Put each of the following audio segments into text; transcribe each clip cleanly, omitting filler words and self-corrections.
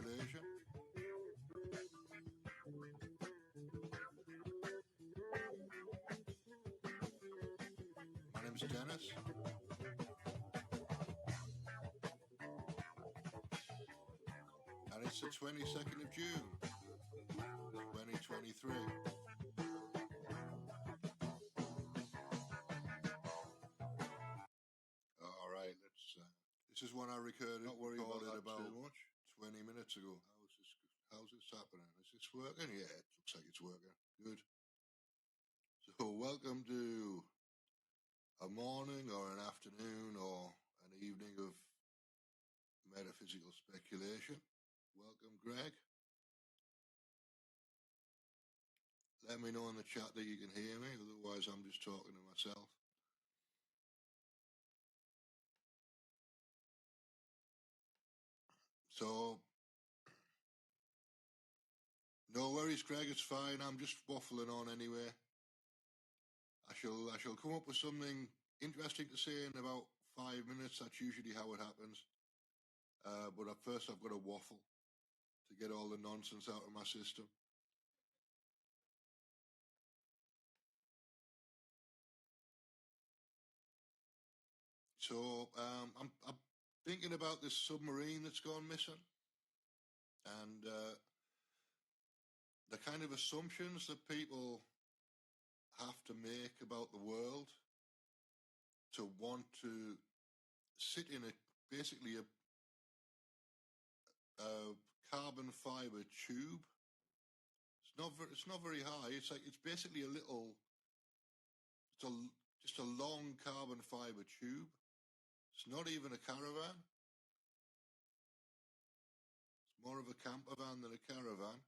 speculation. My name's Dennis. And it's the 22nd of June, 2023. All right, this is one I recorded. Not worry about it about too much. 20 minutes ago. How's this happening? Is this working? Yeah, it looks like it's working. Good. So welcome to a morning or an afternoon or an evening of metaphysical speculation. Welcome, Greg. Let me know in the chat that you can hear me, otherwise I'm just talking to myself. So, no worries, Greg, it's fine. I'm just waffling on anyway. I shall come up with something interesting to say in about 5 minutes. That's usually how it happens. But at first I've got to waffle to get all the nonsense out of my system. So I'm thinking about this submarine that's gone missing, and the kind of assumptions that people have to make about the world to want to sit in basically a carbon fiber tube. It's not very high. It's basically just a long carbon fiber tube. It's not even a caravan. It's more of a camper van than a caravan.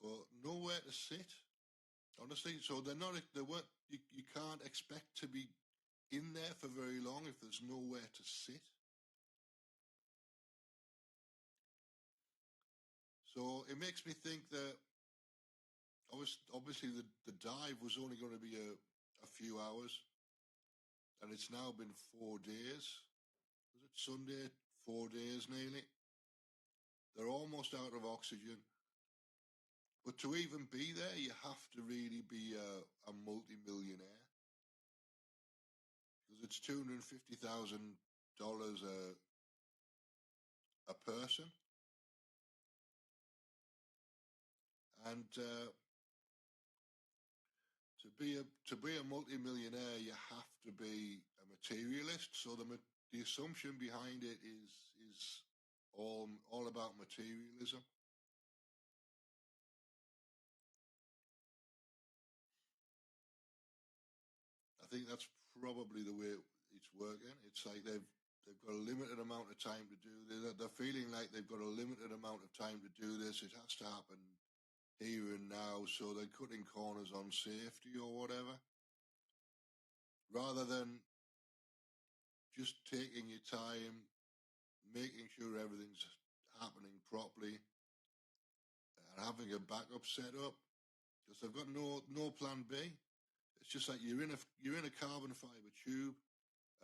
But nowhere to sit, honestly. So they weren't. You can't expect to be in there for very long if there's nowhere to sit. So it makes me think that obviously the dive was only going to be a few hours, and it's now been 4 days. Was it Sunday? 4 days nearly. They're almost out of oxygen. But to even be there, you have to really be a multi-millionaire, because it's $250,000 a person, and to be a multi-millionaire, you have to be a materialist. So the assumption behind it is all about materialism. I think that's probably the way it's working. It's like they've got a limited amount of time to do this. They're feeling like they've got a limited amount of time to do this. It has to happen here and now, so they're cutting corners on safety or whatever, rather than just taking your time, making sure everything's happening properly, and having a backup set up, because they've got no plan B. It's just like you're in a carbon fiber tube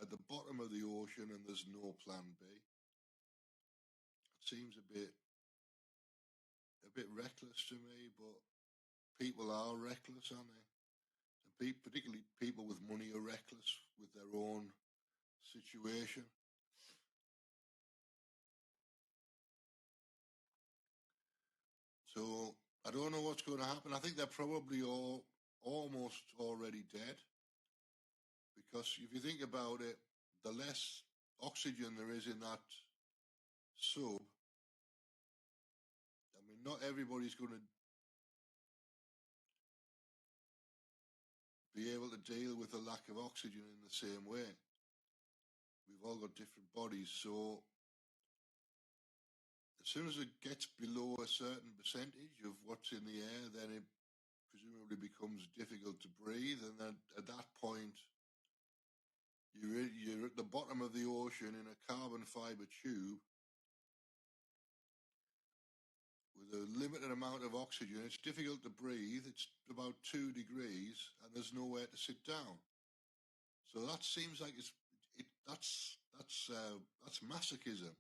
at the bottom of the ocean, and there's no plan B. It seems a bit reckless to me, but people are reckless, aren't they? And particularly people with money are reckless with their own situation. So I don't know what's going to happen. I think they're probably all almost already dead, because if you think about it, the less oxygen there is in that sub, I mean, not everybody's going to be able to deal with the lack of oxygen in the same way. We've all got different bodies, so as soon as it gets below a certain percentage of what's in the air, then it presumably becomes difficult to breathe, and then at that point you're at the bottom of the ocean in a carbon fiber tube with a limited amount of oxygen. It's difficult to breathe. It's about 2 degrees, and there's nowhere to sit down. So that seems like that's masochism.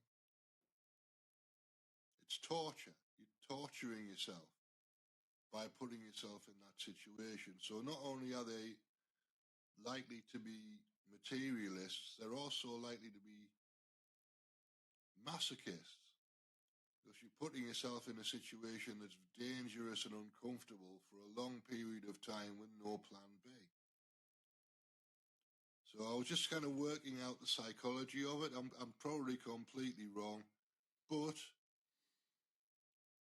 It's torture. You're torturing yourself by putting yourself in that situation. So not only are they likely to be materialists, they're also likely to be masochists, because you're putting yourself in a situation that's dangerous and uncomfortable for a long period of time with no plan B. So I was just kind of working out the psychology of it. I'm probably completely wrong, but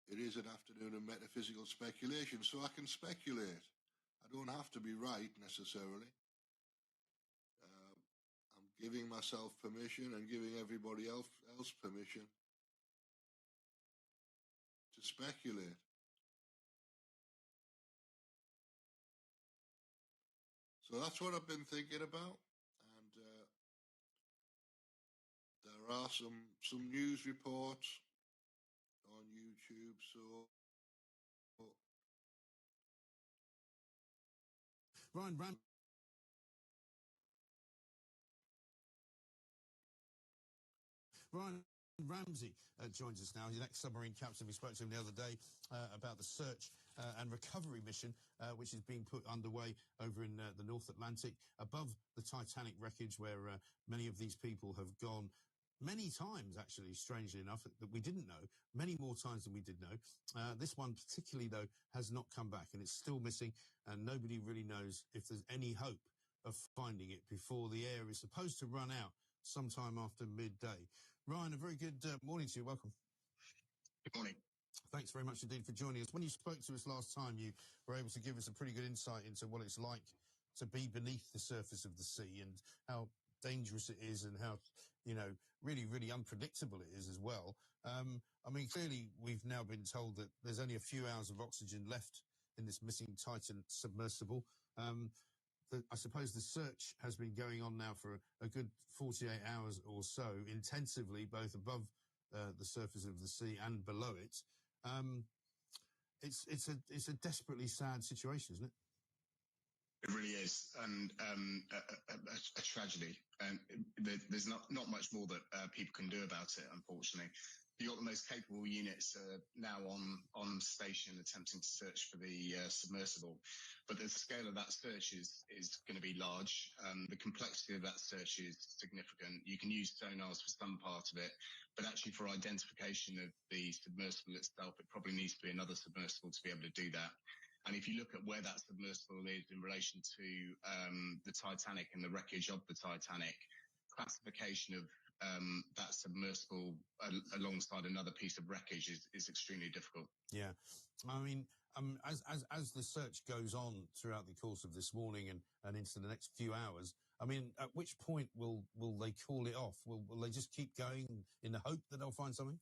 it is an afternoon of metaphysical speculation, so I can speculate. I don't have to be right necessarily. I'm giving myself permission and giving everybody else permission to speculate. So that's what I've been thinking about, and there are some news reports on YouTube. So Ryan Ramsey joins us now. He's an ex-submarine captain. We spoke to him the other day about the search and recovery mission, which is being put underway over in the North Atlantic, above the Titanic wreckage, where many of these people have gone many times, actually, strangely enough, that we didn't know, many more times than we did know. This one particularly, though, has not come back, and it's still missing, and nobody really knows if there's any hope of finding it before the air is supposed to run out sometime after midday. Ryan, a very good morning to you. Welcome. Good morning. Thanks very much indeed for joining us. When you spoke to us last time, you were able to give us a pretty good insight into what it's like to be beneath the surface of the sea and how dangerous it is and how, really, really unpredictable it is as well. I mean, clearly we've now been told that there's only a few hours of oxygen left in this missing Titan submersible. I suppose the search has been going on now for a good 48 hours or so, intensively, both above the surface of the sea and below it. It's a desperately sad situation, isn't it? It really is, and a tragedy. And there's not much more that people can do about it, unfortunately. You've got the most capable units now on station attempting to search for the submersible. But the scale of that search is going to be large. The complexity of that search is significant. You can use sonars for some part of it, but actually for identification of the submersible itself, it probably needs to be another submersible to be able to do that. And if you look at where that submersible is in relation to the Titanic and the wreckage of the Titanic, classification of that submersible alongside another piece of wreckage is extremely difficult. Yeah. I mean, as the search goes on throughout the course of this morning and into the next few hours, I mean, at which point will they call it off? Will they just keep going in the hope that they'll find something?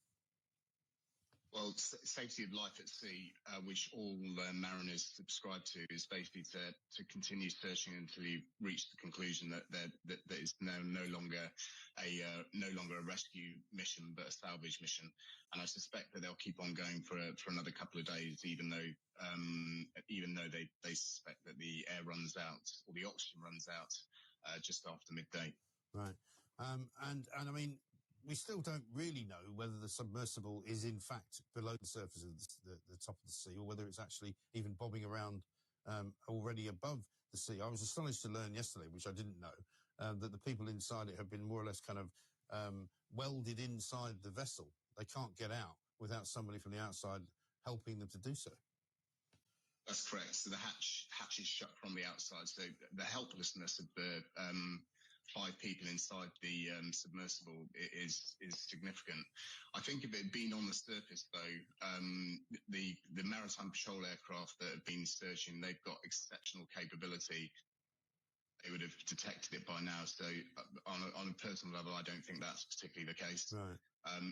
Well, safety of life at sea, which all mariners subscribe to, is basically to continue searching until you reach the conclusion that it's now no longer a rescue mission, but a salvage mission. And I suspect that they'll keep on going for another couple of days, even though they suspect that the air runs out or the oxygen runs out just after midday. Right. And I mean, we still don't really know whether the submersible is in fact below the surface of the top of the sea, or whether it's actually even bobbing around already above the sea. I was astonished to learn yesterday, which I didn't know, that the people inside it have been more or less kind of welded inside the vessel. They can't get out without somebody from the outside helping them to do so. That's correct. So the hatch is shut from the outside. So the helplessness of the 5 people inside the submersible is significant. I think if it had been on the surface, though, the maritime patrol aircraft that have been searching, they've got exceptional capability. They would have detected it by now. So on a personal level, I don't think that's particularly the case. Right.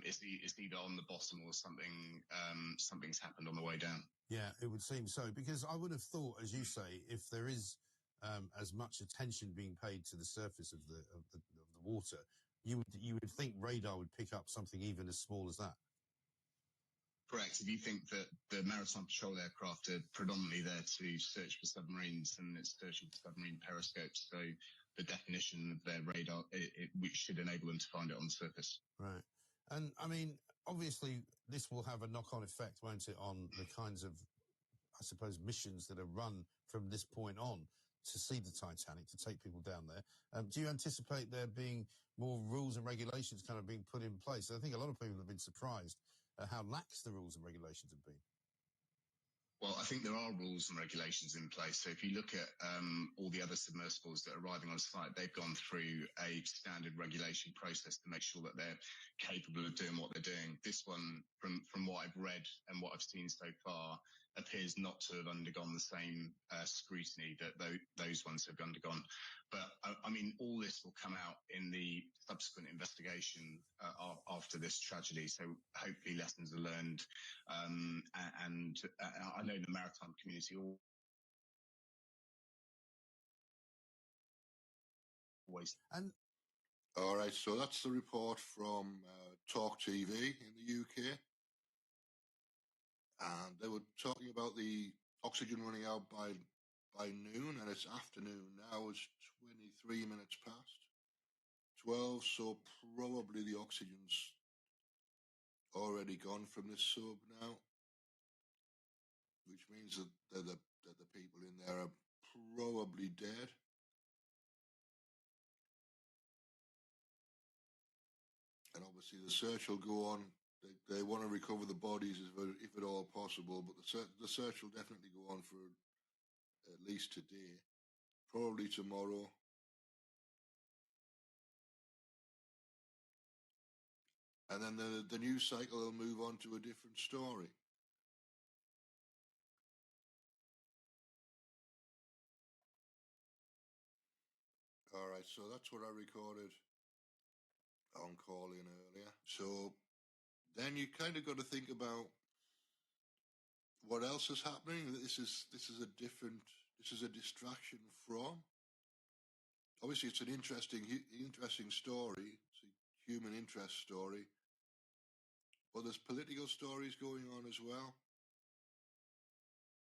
It's either on the bottom or something's happened on the way down. Yeah, it would seem so, because I would have thought, as you say, if there is as much attention being paid to the surface of the water, you would think radar would pick up something even as small as that. Correct. If you think that the maritime patrol aircraft are predominantly there to search for submarines and it's searching for submarine periscopes, so the definition of their radar, which should enable them to find it on the surface. Right. And I mean, obviously, this will have a knock-on effect, won't it, on the kinds of, I suppose, missions that are run from this point on to see the Titanic, to take people down there. Do you anticipate there being more rules and regulations kind of being put in place? I think a lot of people have been surprised at how lax the rules and regulations have been. Well, I think there are rules and regulations in place. So if you look at all the other submersibles that are arriving on site, they've gone through a standard regulation process to make sure that they're capable of doing what they're doing. This one, from what I've read and what I've seen so far, appears not to have undergone the same scrutiny that those ones have undergone. But I mean, all this will come out in the subsequent investigation after this tragedy. So hopefully lessons are learned. And I know the maritime community always. And all right, so that's the report from Talk TV in the UK. And they were talking about the oxygen running out by noon, and it's afternoon now. It's 23 minutes past 12, so probably the oxygen's already gone from this sub now, which means that the people in there are probably dead. And obviously the search will go on. They want to recover the bodies if at all possible, but the search will definitely go on for at least today, probably tomorrow. And then the news cycle will move on to a different story. All right, so that's what I recorded on call in earlier. So then you kind of got to think about what else is happening. This is a distraction from. Obviously, it's an interesting story. It's a human interest story, but there's political stories going on as well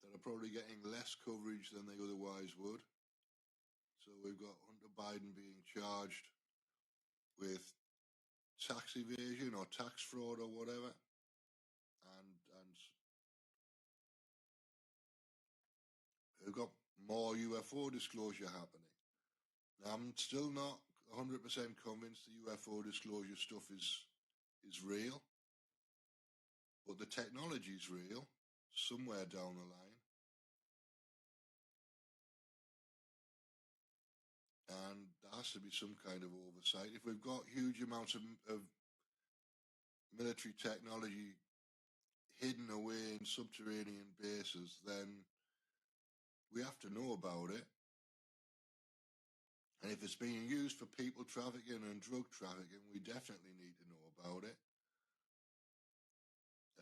that are probably getting less coverage than they otherwise would. So we've got Hunter Biden being charged with tax evasion or tax fraud or whatever, and we've got more UFO disclosure happening. Now, I'm still not 100% convinced the UFO disclosure stuff is real, but the technology is real somewhere down the line. And there has to be some kind of oversight. If we've got huge amounts of military technology hidden away in subterranean bases, then we have to know about it. And if it's being used for people trafficking and drug trafficking, we definitely need to know about it.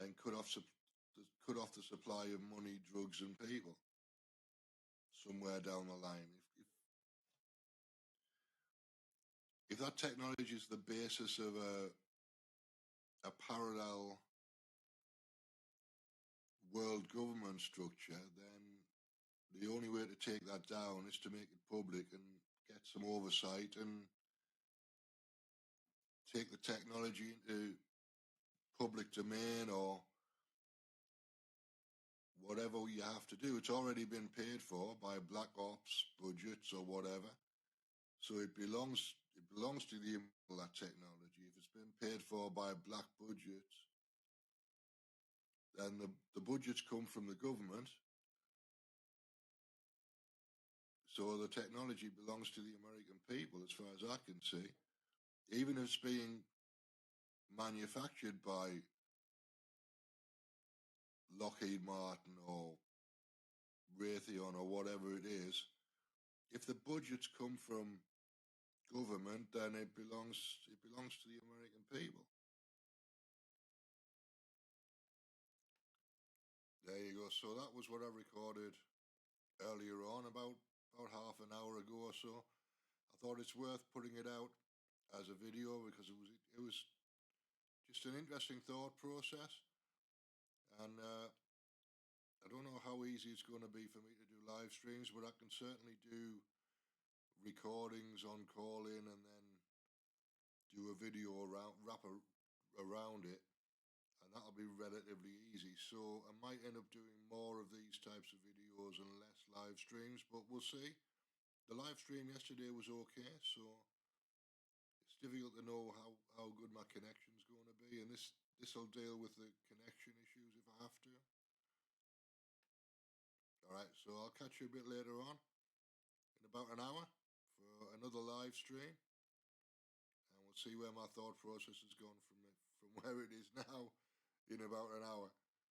And cut off the supply of money, drugs, and people somewhere down the line. If that technology is the basis of a parallel world government structure, then the only way to take that down is to make it public and get some oversight and take the technology into public domain or whatever you have to do. It's already been paid for by black ops budgets or whatever, so it belongs to that technology. If it's been paid for by black budgets, then the budgets come from the government, so the technology belongs to the American people as far as I can see. Even if it's being manufactured by Lockheed Martin or Raytheon or whatever it is, if the budgets come from government, then it belongs to the American people. There you go. So that was what I recorded earlier on, about half an hour ago or so. I thought it's worth putting it out as a video because it was just an interesting thought process. And I don't know how easy it's going to be for me to do live streams, but I can certainly do recordings on call in and then do a video around it, and that'll be relatively easy. So I might end up doing more of these types of videos and less live streams, but we'll see. The live stream yesterday was okay, so it's difficult to know how good my connection's going to be, and this'll deal with the connection issues if I have to. All right, so I'll catch you a bit later on in about an hour for another live stream, and we'll see where my thought process has gone from where it is now in about an hour.